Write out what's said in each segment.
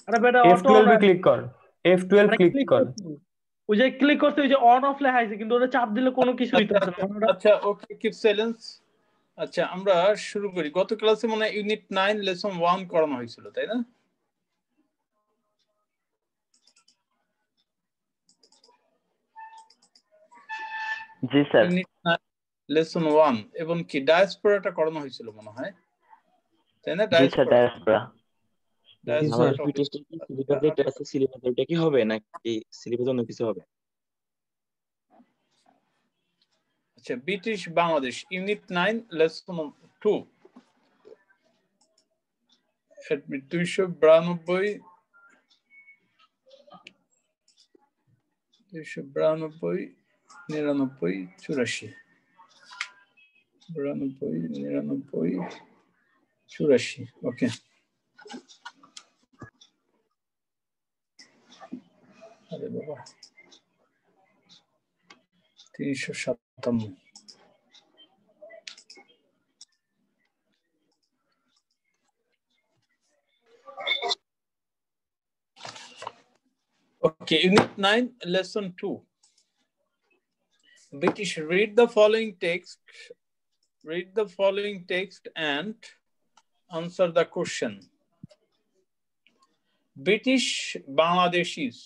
আরে বেটা auto on F12 click কর, F12 আরে ক্লিক ক্লিক কর। করছি, ওই যে ক্লিক করতে ওই যে অন অফ লেখা আছে কিন্তু ওটা চাপ দিলে কোনো কিছু আচ্ছা হইতেছে না আচ্ছা মানে ওটা। আচ্ছা, ওকে, কিপ সাইলেন্স। আচ্ছা, আমরা শুরু করি। গত ক্লাসে মানে ইউনিট 9 লেসন 1 করানো হয়েছিল, তাই না? জি স্যার। ইউনিট 9 লেসন 1 এবং কি ডায়াসপোরাটা করানো হয়েছিল মনে হয়, তাই না? জি sir, diaspora, diaspora. Diaspora sir topic. টেস্টে কি সিলেবাস যেটা আছে সিলেবাস ওটা কি হবে নাকি সিলেবাস অন্য কিছু হবে? আচ্ছা, British Bangladesh unit 9 lesson 2 admit 292 292 99 84 92 99 84। ওকে, আরে বাবা 357। Okay, Unit 9, Lesson 2. British, read the following text and answer the question. British Bangladeshis,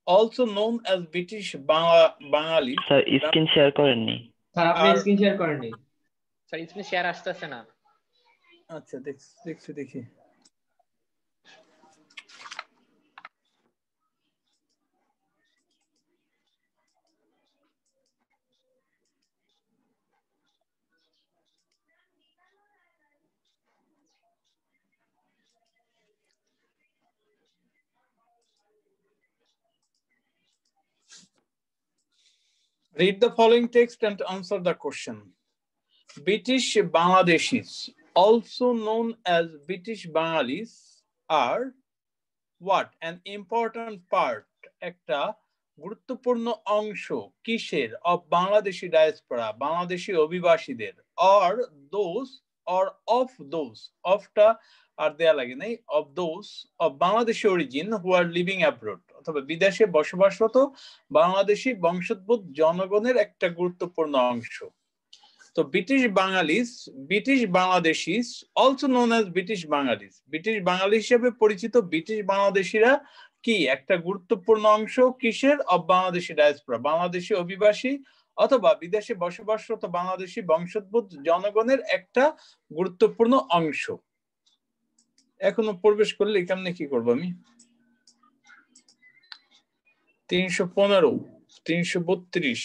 also known as British Bengalis, sir screen share করেননি? স্যার আপনি আর- স্ক্রিন শেয়ার করেননি। স্যার স্ক্রিন শেয়ার আসতেছে না। আচ্ছা দেখি। Read the following text and answer the question. British Bangladeshis, also known as British Bengalis, are what? An important part, একটা গুরুত্বপূর্ণ অংশ কিসের? of Bangladeshi diaspora, বাংলাদেশি অভিবাসীদের, or those or of those, ofটা আর দেয়া লাগে নাই, of those of Bangladeshi origin who are living abroad, অথবা বিদেশে বসবাসরত বাংলাদেশি বংশোদ্ভূত জনগণের একটা গুরুত্বপূর্ণ অংশ। তো British Bangladeshis, also known as British Bengali হিসেবে পরিচিত ব্রিটিশ বাংলাদেশিরা কি একটা গুরুত্বপূর্ণ অংশ কিসের? অব বাংলাদেশি ডায়াসপোরা, বাংলাদেশি অভিবাসী অথবা বিদেশে বসবাসরত বাংলাদেশি বংশোদ্ভূত জনগণের একটা গুরুত্বপূর্ণ অংশ। এখনো প্রবেশ করলে কেমনে কি করবো আমি? 315 332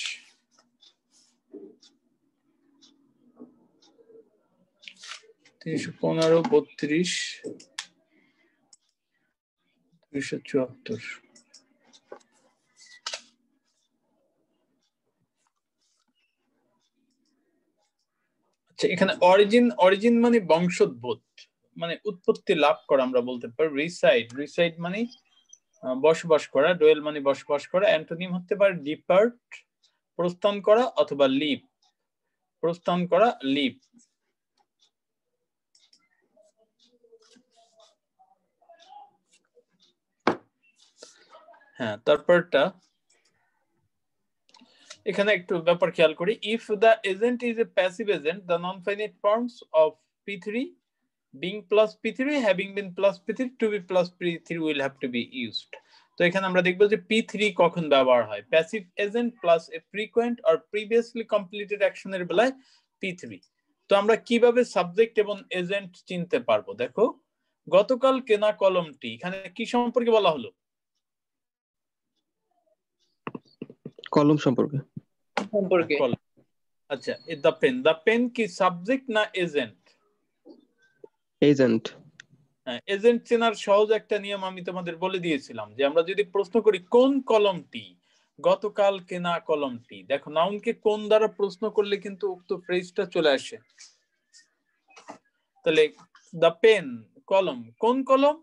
315 32 274। আচ্ছা, এখানে অরিজিন মানে বংশোদ্ভূত, মানে উৎপত্তি লাভ করা আমরা বলতে পারি। রিসাইড মানে বসবাস করা, ডোয়েল মানে বসবাস করা। অ্যান্টোনিম হতে পারে ডিপার্ট প্রস্থান করা, অথবা লিভ প্রস্থান করা, লিভ। হ্যাঁ, তারপরটা এখানে একটু ব্যাপার খেয়াল করি। If the agent is a passive agent, the non finite forms of P3 being plus P3 having been plus P3 to be plus P3 will have to be used. তো এখানে আমরা দেখব যে P3 কখন ব্যবহার হয়। Passive agent plus A frequent or previously completed অ্যাকশনের বেলায় P3। তো আমরা কিভাবে সাবজেক্ট এবং এজেন্ট চিনতে পারবো? দেখো, গতকাল কেনা কলমটি, এখানে কি সম্পর্কে বলা হলো? কলম সম্পর্কে। আচ্ছা, দ্য পেন কি সাবজেক্ট না এজেন্ট? এজেন্ট। এজেন্ট চেনার সহজ একটা নিয়ম আমি তোমাদের বলে দিয়েছিলাম, যে আমরা যদি প্রশ্ন করি কোন কলমটি, গতকাল কেনা কলমটি, দেখো নাউনকে কোন দ্বারা প্রশ্ন করলে কিন্তু উক্ত ফ্রেজটা চলে আসে। তাহলে দ্য পেন, কলম, কোন কলম?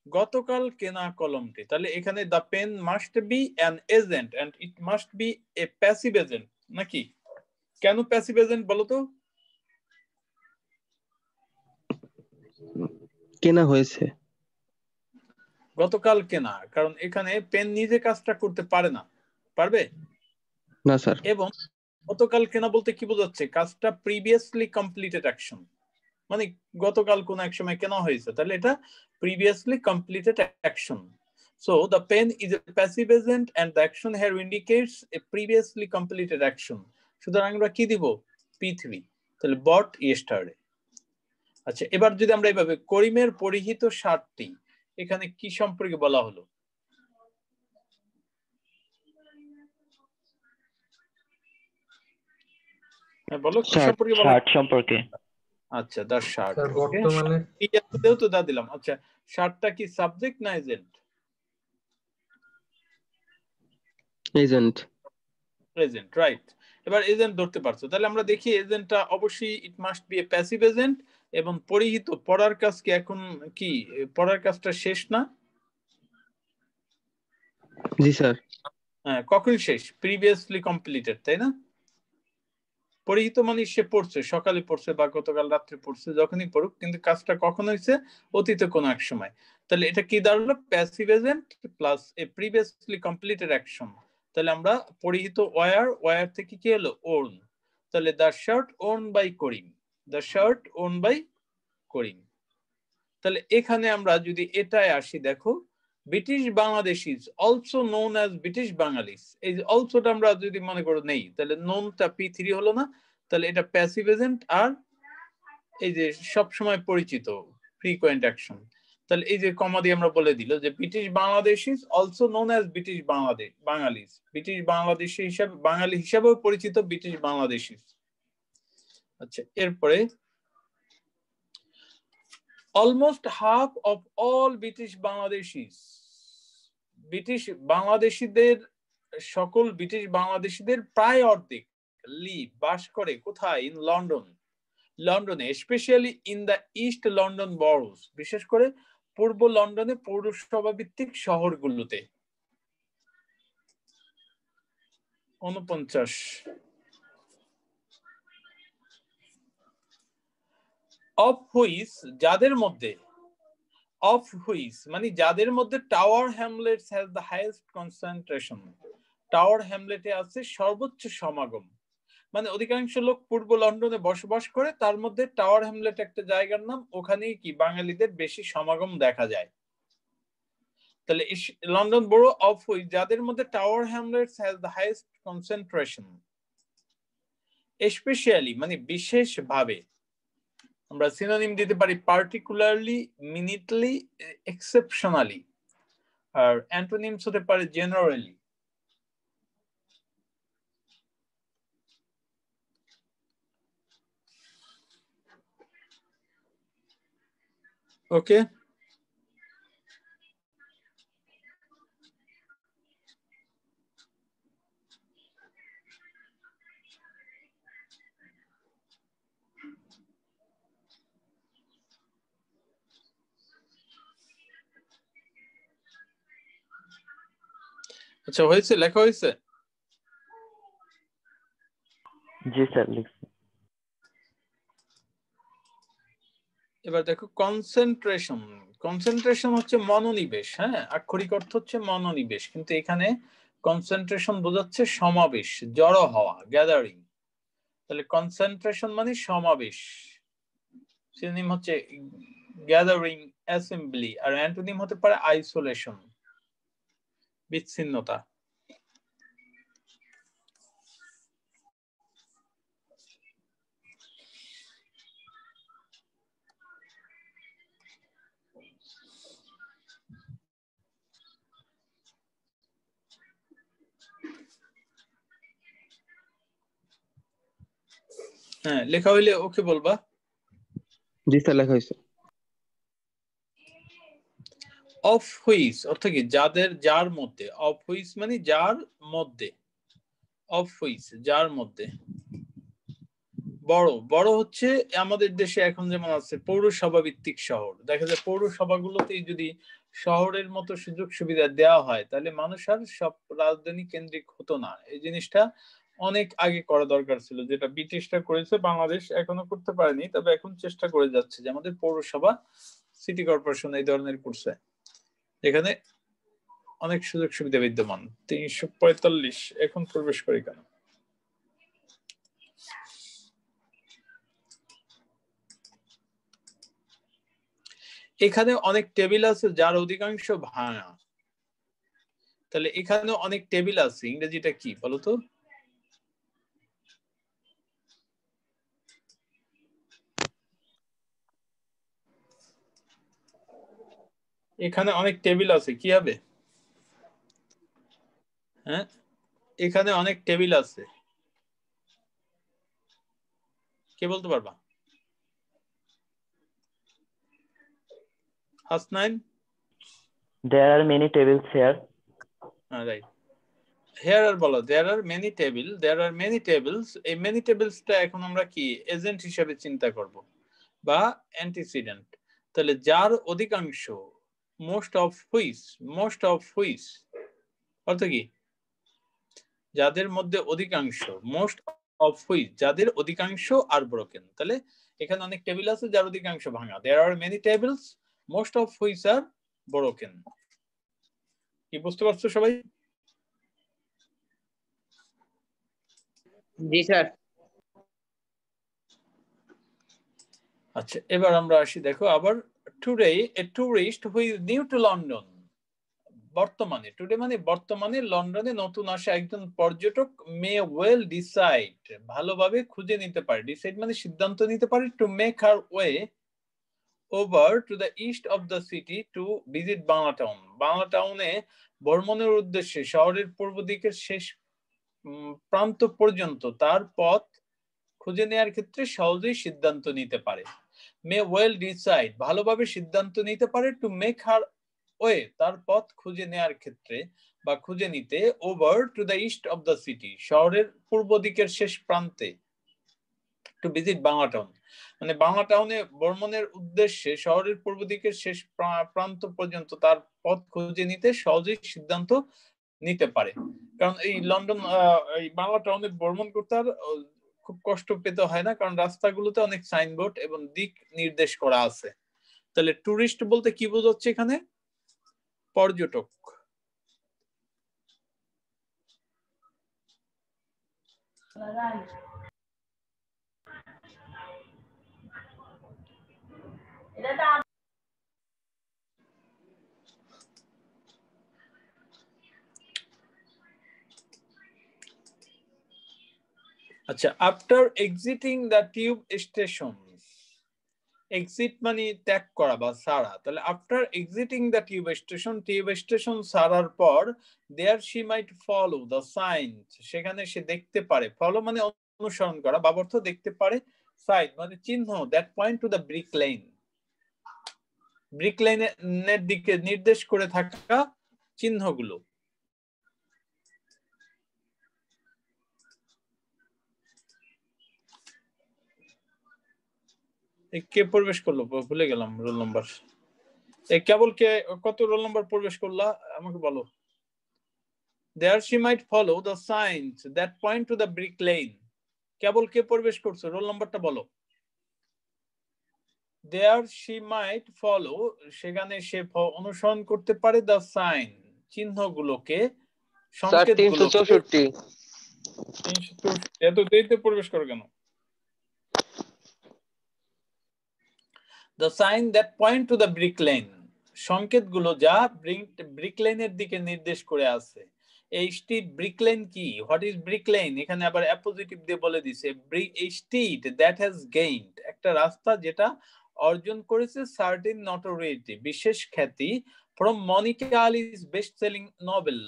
গতকাল কেনা কলমটি। তাহলে এখানে the pen must be an agent and it must be a passive agent, নাকি? কেন প্যাসিভ এজেন্ট বলো তো? কেনা হয়েছে। গতকালকে না, কারণ এখানে পেন নিজে কাজটা করতে পারে না। পারবে? না স্যার। এবং গতকালকে না বলতে কি বোঝাচ্ছে? কাজটা প্রিভিয়াসলি কমপ্লিটেড অ্যাকশন, মানে গতকাল কোন এক সময় কেন হয়েছে, তাহলে এটা previously completed action. So the pen is a passive agent and the action here indicates a previously completed action. সুতরাং আমরা কি দিব? P3, তাহলে bought yesterday. আচ্ছা, এবার যদি আমরা এইভাবে করিমের পরিহিত শার্টটি, এখানে কি সম্পর্কে বলা হলো? হ্যাঁ বলো, কি সম্পর্কে বলা? শার্ট সম্পর্কে। আচ্ছা, দা শার্ট। স্যার ওকে, বর্তমানে ইয়াতেও তো দা দিলাম। আচ্ছা, শার্টটা কি সাবজেক্ট না এজেন্ট? এজেন্ট। Agent, right. এবার এজেন্ট ধরতে পারছো, তাহলে আমরা দেখি এজেন্টটা অবশ্যই ইট must be a passive agent. এবং পরিহিত, পড়ার কাজ কি এখন কি পড়ার কাজটা শেষ না? জি স্যার। হ্যাঁ, কখন শেষ? প্রিভিয়াসলি কমপ্লিটেড, তাই না? পরিহিত মানে সে পড়ছে, সকালে পড়ছে বা গতকাল রাত্রে পড়ছে, যখনই পড়ুক, কিন্তু কাজটা কখন হয়েছে? অতীতে কোনো এক সময়। তাহলে এটা কি দাঁড়ালো? Passive agent plus a previously completed action. তাহলে আমরা পরিহিত ওয়ার থেকে কি হলো? ওর্ন। তাহলে the shirt worn by Karim, the shirt worn by Karim. তাহলে এখানে আমরা যদি এটায় আসি, দেখো British Bangladeshis also known as British Bengalis, এই যে অলসোটা আমরা যদি মনে করো নেই, তাহলে নোনটা P3 হলো না, তাহলে এটা প্যাসিভ এজেন্ট। আর এই যে সব সময় পরিচিত ফ্রিকোয়েন্ট অ্যাকশন, তাহলে এই যে কমা দিয়ে আমরা বলে দিল যে British Bangladeshis also known as British Bengalis, British Bangladeshi হিসাবে, বাঙালি হিসাবেও পরিচিত ব্রিটিশ বাংলাদেশিজ। আচ্ছা, এরপরে almost half of all British Bangladeshis, British বাংলাদেশিদের, সকল ব্রিটিশ বাংলাদেশিদের প্রায় অর্ধেক লিভ, বাস করে কোথায়? ইন লন্ডন, লন্ডনে, specially in the East London boroughs, বিশেষ করে পূর্ব লন্ডনে পৌরসভা ভিত্তিক শহরগুলোতে। 49 অফ হুইচ, যাদের মধ্যে, অফ হুইচ মানে যাদের মধ্যে Tower Hamlets has the highest concentration, Tower হ্যামলেটে আছে সর্বোচ্চ সমাগম, মানে অধিকাংশ লোক পূর্ব লন্ডনে বসবাস করে, তার মধ্যে টাওয়ার হ্যামলেট একটা জায়গার নাম, ওখানেই কি বাঙালিদের বেশি সমাগম দেখা যায়। তাহলে লন্ডন বড় অফ হুইচ, যাদের মধ্যে Tower Hamlets has the highest concentration, specially মানে বিশেষভাবে, আমরা সিনোনিম দিতে পারি পার্টিকুলারলি, মিনিটলি, এক্সেপশনালি, আর অ্যান্টোনিমস হতে পারে জেনারেলি। ওকে, আচ্ছা হয়েছে, লেখা হয়েছে? জি স্যার, লিখছি। এবার দেখো কনসেন্ট্রেশন, কনসেন্ট্রেশন হচ্ছে মনোনিবেশ, হ্যাঁ, আক্ষরিক অর্থ হচ্ছে মনোনিবেশ, কিন্তু এখানে কনসেন্ট্রেশন বোঝাচ্ছে সমাবেশ, জড়ো হওয়া, গ্যাদারিং। তাহলে কনসেন্ট্রেশন মানে সমাবেশ, সিনোনিম হচ্ছে গ্যাদারিং, অ্যাসেম্বলি, আর অ্যান্টোনিম হতে পারে আইসোলেশন, বিচ্ছিন্নতা। হ্যাঁ, লেখা হইলে ওকে বলবা। জি স্যার, লেখা হয়েছে। অফ হুইচ অর্থ কি? যাদের, যার মধ্যে, অফ হুইচ মানে যার মধ্যে, অফ হুইচ যার মধ্যে। বড়, বড় হচ্ছে আমাদের দেশে এখন যেমন আছে পৌরসভা ভিত্তিক শহর, দেখা যায় পৌরসভাগুলোতেই যদি শহরের মতো সুযোগ সুবিধা দেওয়া হয়, তাহলে মানুষ আর সব রাজধানী কেন্দ্রিক হতো না। এই জিনিসটা অনেক আগে করা দরকার ছিল, যেটা ব্রিটিশরা করেছে, বাংলাদেশ এখনো করতে পারেনি, তবে এখন চেষ্টা করে যাচ্ছে যে আমাদের পৌরসভা, সিটি কর্পোরেশন এই ধরনের করছে। এখানে অনেক সুযোগ সুবিধা বিদ্যমান। 345 এখন প্রবেশ করি কেন? এখানে অনেক টেবিল আছে যার অধিকাংশ ভাঙা। তাহলে এখানে অনেক টেবিল আছে, ইংরেজিটা কি বলতো? এখানে অনেক টেবিল আছে, কি হবে? হ্যাঁ, এখানে অনেক টেবিল আছে, কে বলতে পারবা? Hasnain? There are many tables here. Right. Here আর বলো, there are many table, there are many tables। এই many tablesটা এখন আমরা কি এজেন্ট হিসেবে চিন্তা করব বা অ্যান্টিসিডেন্ট। তাহলে যার অধিকাংশ, মোস্ট অফ হুইচ অর্থ কি? যাদের মধ্যে অধিকাংশ, মোস্ট অফ হুইচ যাদের অধিকাংশ আর ব্রোকেন। তাহলে এখানে অনেক টেবিল আছে যার অধিকাংশ ভাঙা। there are many tables most of which are broken। কি বুঝতে পারছো সবাই? জি স্যার। আচ্ছা, এবার আমরা আসি, দেখো আবার today A tourist who is new to London. বর্তমানে, টুডে মানে বর্তমানে, লন্ডনে নতুন আসা একজন পর্যটক মে ওয়েল ডিসাইড ভালোভাবে খুঁজে নিতে পারে, ডিসাইড মানে সিদ্ধান্ত নিতে পারে, to make her way over to the east of the city to visit Bangla town. Bangla টাউনে ভ্রমণের উদ্দেশ্যে শহরের পূর্ব দিকের শেষ প্রান্ত পর্যন্ত তার পথ খুঁজে নেওয়ার ক্ষেত্রে সহজেই সিদ্ধান্ত নিতে পারে। মে ওয়েল ডিসাইড ভালোভাবে সিদ্ধান্ত নিতে পারে, টু মেক হার ওয়ে তার পথ খুঁজে নেওয়ার ক্ষেত্রে বা খুঁজে নিতে, over to the east of the city শহরের পূর্ব দিকের শেষ প্রান্তে, টু ভিজিট বাংলা টাউন মানে বাংলা টাউনে ভ্রমণের উদ্দেশ্যে শহরের পূর্ব দিকের শেষ প্রান্ত পর্যন্ত তার পথ খুঁজে নিতে সহজেই সিদ্ধান্ত নিতে পারে। কারণ এই লন্ডন, এই বাংলা টাউনে ভ্রমণ করতে আর খুব কষ্ট পেতে হয় না, কারণ রাস্তাগুলোতে অনেক সাইনবোর্ড এবং দিক নির্দেশ করা আছে। তাহলে টুরিস্ট বলতে কি বোঝাচ্ছে এখানে? পর্যটক। আচ্ছা, after exiting the tube station, exit মানে ত্যাগ করা বা ছাড়া। তাহলে after exiting the tube station ছাড়ার পর, there she might follow the sign সেখানে সে দেখতে পারে, ফলো মানে অনুসরণ করা, বাবর্থ দেখতে পারে, সাইন মানে চিহ্ন, that point to the brick লাইনের দিকে নির্দেশ করে থাকা চিহ্নগুলো। কে প্রবেশ করলো? ভুলে গেলাম রোল নাম্বার। কেবল কে, কত রোল নাম্বার প্রবেশ করলা আমাকে বলো। There she might follow the signs that point to the brick lane। কেবল কে প্রবেশ করছো? রোল নাম্বারটা বলো। There she might follow সেখানে সে অনুসরণ করতে পারে, the sign চিহ্নগুলোকে, সংকেতগুলোকে। 364। এত দেরিতে প্রবেশ করো কেন? The sign that point to the brick lane সংকেতগুলো যা ব্রিক লাইনের দিকে নির্দেশ করে আছে। এই স্ট্রিট ব্রিক লাইন কি? What is brick line? এখানে আবার অ্যাপোজিটিভ দিয়ে বলে দিছে, এই স্ট্রিট দ্যাট হ্যাজ গেইনড একটা রাস্তা যেটা অর্জন করেছে, সার্টেন নটোরিয়েটি বিশেষ খ্যাতি, from Monica Ali's best selling novel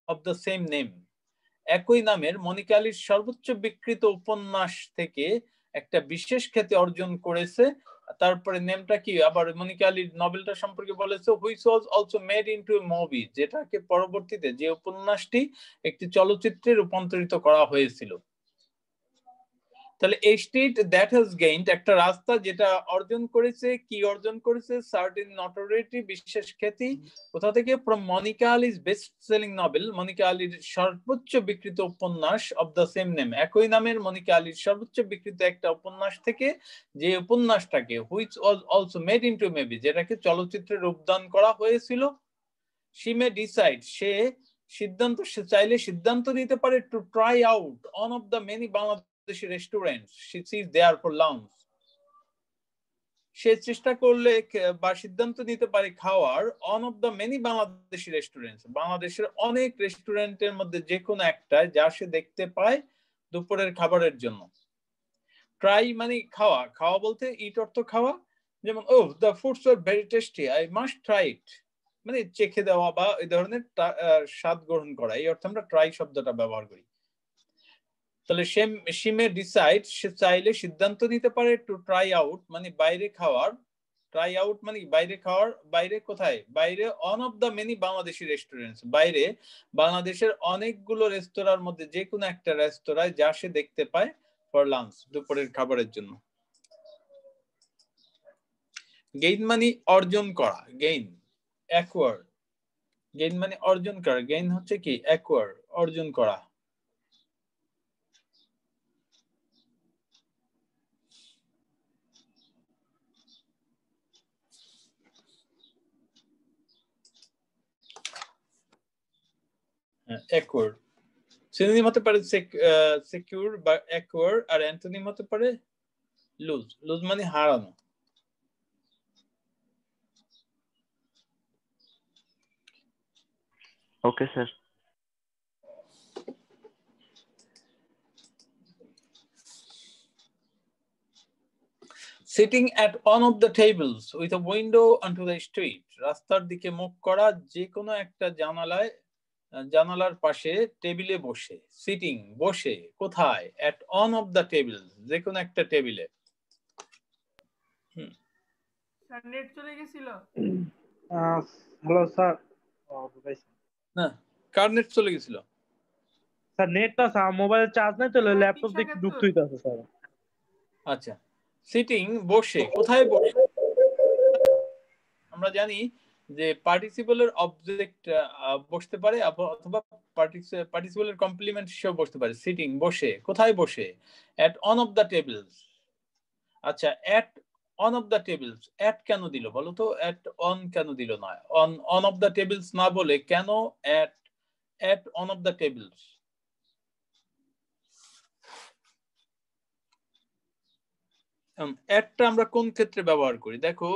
of the same name একই নামের মনিকা আলির সর্বোচ্চ বিক্রিত উপন্যাস থেকে একটা বিশেষ খ্যাতি অর্জন করেছে। তারপরে নেমটা কি? আবার মনিকা আলির নভেলটা সম্পর্কে বলেছে, which was also made into a movie যেটাকে পরবর্তীতে, যে উপন্যাসটি একটি চলচ্চিত্রে রূপান্তরিত করা হয়েছিল। তাহলে এই স্ট্রিট দ্যাট হ্যাজ গেইনড একটা রাস্তা যেটা অর্জন করেছে, কি অর্জন করেছে? সার্টেন নটোরিয়েটি বিশেষ খ্যাতি। কোথা থেকে? From Monica Ali's best selling novel Monica আলির সর্বোচ্চ বিক্রিত উপন্যাস অফ দ্য সেম নেম একই নামের মনিকা আলির সর্বোচ্চ বিক্রিত একটা উপন্যাস থেকে, যে উপন্যাসটাকে which was also made into movie যেটাকে চলচ্চিত্রে রূপদান করা হয়েছিল। she may decide, সে চাইলে সিদ্ধান্ত নিতে পারে to try out one of the many Bangladeshi restaurants she sees there for lunch. সে চেষ্টা করলে বা সিদ্ধান্ত নিতে পারে খাওয়ার one of the many Bangladeshi restaurants, বাংলাদেশের অনেক রেস্টুরেন্টের মধ্যে যে কোনো একটা যা সে দেখতে পায় দুপুরের খাবারের জন্য। ট্রাই মানে খাওয়া, খাওয়া বলতে ইট অর্থ খাওয়া, যেমন oh the foods are very tasty I must try it, মানে চেখে দেওয়া বা এই ধরনের স্বাদ গ্রহণ করা, এই অর্থে আমরা ট্রাই শব্দটা ব্যবহার করি। তাহলে she may decide, সে চাইলে সিদ্ধান্ত নিতে পারে টু ট্রাই আউট মানে বাইরে খাওয়ার, ট্রাই আউট মানে বাইরে খাওয়ার, বাইরে কোথায়, বাইরে on of the many Bangladeshi restaurants, বাইরে বাংলাদেশের অনেকগুলো রেস্তোরাঁর মধ্যে যে কোনো একটা রেস্তোরাঁয় যা সে দেখতে পায় ফর লাঞ্চ, দুপুরের খাবারের জন্য। গেইন মানে অর্জন করা, গেইন অ্যাকোয়ার, গেইন মানে অর্জন করা, গেইন হচ্ছে কি অ্যাকোয়ার অর্জন করা। অ্যাকোয়ার সিনোনিম হতে পারে সিকিউর বা অ্যাকোয়ার, আর অ্যান্টোনিম হতে পারে লুজ, লুজ মানে হারানো। Okay sir. Sitting at one of the tables with a window onto the street, রাস্তার দিকে মুখ করা, যে কোনো একটা জানালার পাশে টেবিলে বসে। সিটিং বসে, কোথায়, at one of the tables যে কোনো একটা টেবিলে। স্যার নেট চলে গেছিল। Hello sir. না, কার নেট চলে গেছিল? স্যার নেটটা স্যার মোবাইলের চার্জ নাই তো ল্যাপটপ দিয়ে ঢুকতে হইতাছে স্যার। আচ্ছা, সিটিং বসে, কোথায় বসে? আমরা জানি যে পার্টিসিপলের অবজেক্ট বসতে পারে অথবা পার্টিসিপলের কমপ্লিমেন্ট হিসেবে বসতে পারে। সিটিং বসে, কোথায় বসে? at one of the tables। আচ্ছা, at one of the tables, at কেন দিল বলো তো? at on কেন দিল না? on of the tables না বলে কেন at one of the tables? একটা আমরা কোন ক্ষেত্রে ব্যবহার করি? দেখো,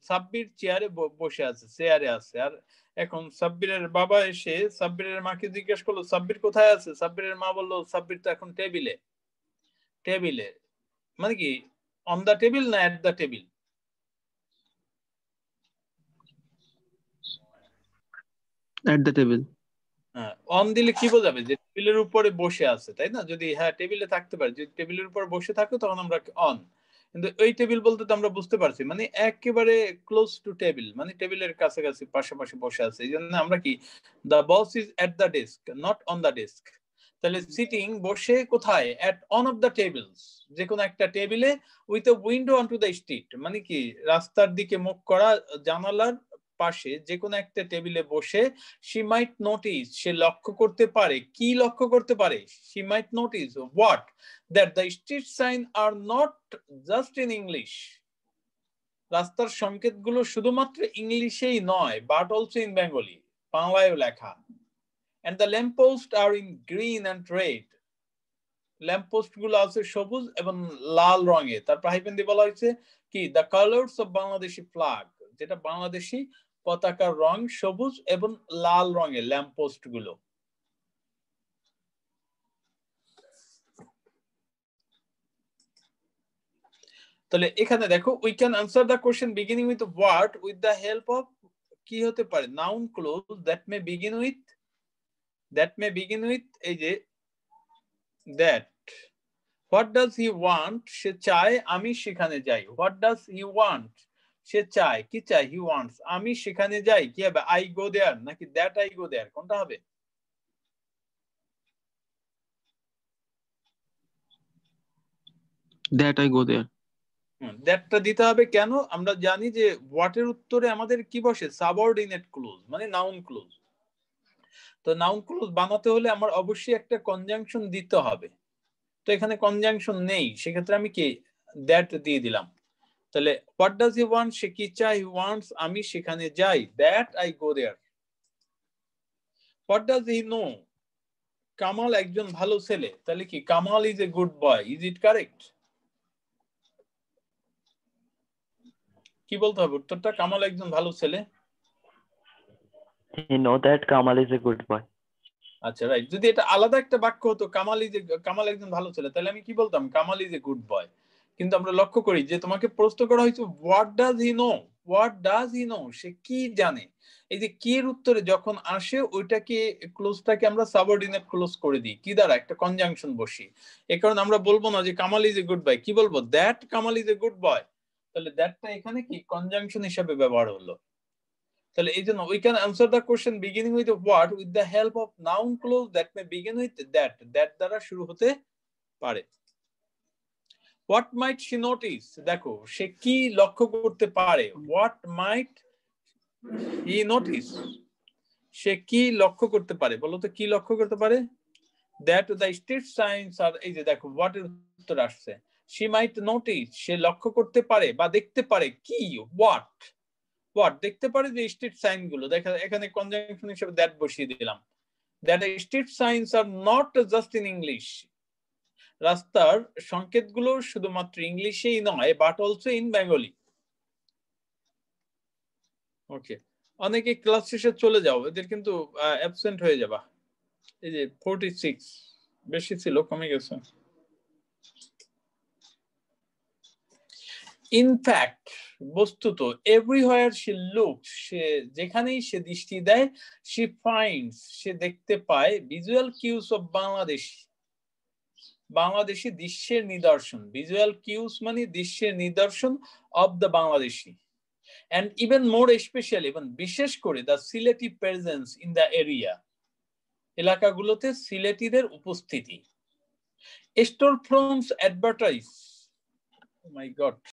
সাব্বির চেয়ারে বসে আছে, চেয়ারে আছে, আর এখন সাব্বিরের বাবা এসে সাব্বিরের মাকে জিজ্ঞেস করলো সাব্বির কোথায় আছে? সাব্বিরের মা বললো সাব্বির তো এখন টেবিলে। টেবিলে মানে কি অন দা টেবিল না at the table? At the table. হ্যাঁ, অন দিলে কি বোঝাবে? যে টেবিলের উপরে বসে আছে, তাই না? যদি হ্যাঁ টেবিলে থাকতে পারে, যদি টেবিলের উপর বসে থাকে তখন আমরা অন, কিন্তু ওই টেবিল বলতে তো আমরা বুঝতে পারছি মানে একেবারে ক্লোজ টু টেবিল, মানে টেবিলের কাছাকাছি পাশাপাশি বসে আছে, এই জন্য আমরা কি the boss is at the desk not on the desk. তাহলে সিটিং বসে কোথায়? এট অন অফ দ্য টেবিলস, যে কোনো একটা টেবিলে, with a window on to the street মানে কি রাস্তার দিকে মুখ করা, জানালার পাশে যে কোনো একটা টেবিলে বসে। she might notice, সে লক্ষ্য করতে পারে, কি লক্ষ্য করতে পারে? she might notice what? that the street sign are not just in English, রাস্তার সংকেতগুলো শুধুমাত্র ইংলিশেই নয়, but also in Bengali, বাংলায়ও লেখা। and the lampposts are in green and red, lamppost গুলো আছে সবুজ এবং লাল রঙে। তারপর হাইফেন দিয়ে বলা হয়েছে কি the colors of Bangladeshi flag, যেটা বাংলাদেশি পতাকার রং সবুজ এবং লাল রঙের ল্যাম্পপোস্ট গুলো। তাহলে এখানে দেখো we can answer the question beginning with what with the help of কি হতে পারে? noun clause that may begin with এই যে that। what does he want? সে চায় আমি সেখানে যাই। what does he want? সে চায়, কি চায়? he wants, আমি সেখানে যাই। কি হবে? I go there নাকি that I go there, কোনটা হবে? that I go there। দ্যাটটা দিতে হবে কেন? আমরা জানি যে what এর উত্তরে আমাদের কি বসে? সাবঅর্ডিনেট ক্লোজ মানে নাউন ক্লোজ। তো নাউন ক্লোজ বানাতে হলে আমার অবশ্যই একটা কনজাংশন দিতে হবে, তো এখানে কনজাংশন নেই, সেক্ষেত্রে আমি কি দ্যাট দিয়ে দিলাম। তাহলে what does he want? সে কি চায়? he wants, আমি সেখানে যাই। that I go there। What does he know? Kamal একজন ভালো ছেলে, তাহলে কি Kamal is a good boy, is it correct? কি বলতে হবে উত্তরটা? কামাল একজন ভালো ছেলে। He know that Kamal is a good boy. আচ্ছা রাইট, যদি এটা আলাদা একটা বাক্য হতো কামাল একজন ভালো ছেলে, তাহলে আমি কি বলতাম? Kamal is a good boy. কিন্তু আমরা লক্ষ্য করি যে তোমাকে প্রশ্ন করা হয়েছে what does he know, what does he know, সে কি জানে। এই যে কি এর উত্তরে যখন আসে ওইটাকে ক্লোজটাকে আমরা সাবঅর্ডিনেট ক্লোজ করে দিই কি দ্বারা? একটা কনজাংশন বসি। এই কারণে আমরা বলবো না যে কামাল ইজ এ গুড বয়, কি বলবো? That Kamal is a good বয়। তাহলে দ্যাটটা এখানে কি কনজাংশন হিসেবে ব্যবহার হলো। তাহলে এই জন্য we can answer the question beginning with what with the help of noun clause that may begin with that দ্বারা শুরু হতে পারে। What might she notice? দেখো সে কি লক্ষ্য করতে পারে? What might he notice? সে কি লক্ষ্য করতে পারে? বলো তো কি লক্ষ্য করতে পারে? That the street signs are, এই যে দেখো what এর উত্তর আসছে। She might notice, সে লক্ষ্য করতে পারে বা দেখতে পারে কি? What দেখতে পারে যে স্ট্রিট সাইন গুলো। দেখা এখানে কনজাংশন হিসেবে দ্যাট বসিয়ে দিলাম। That street Cynos are not just in English, রাস্তার সংকেতগুলো শুধুমাত্র ইংলিশেই নয় বাট অলসো ইন বেঙ্গলি। ওকে, অনেকে ক্লাস শেষে চলে যাও, এদের কিন্তু অ্যাবসেন্ট হয়ে যাবা। এই যে 46 বেশি ছিল, কমে গেছে। In fact, বস্তুত everywhere she looks, সে যেখানেই সে দৃষ্টি দেয়, she finds, সে দেখতে পায় visual cues of বাংলাদেশি দৃশ্যের নিদর্শন। visual cues মানে দৃশ্যের নিদর্শন of the Bangladeshi, and even more especially, even বিশেষ করে the Sileti presence in the area, এলাকাগুলোতে সিলেটিদের উপস্থিতি। Storefronts advertise, oh my god,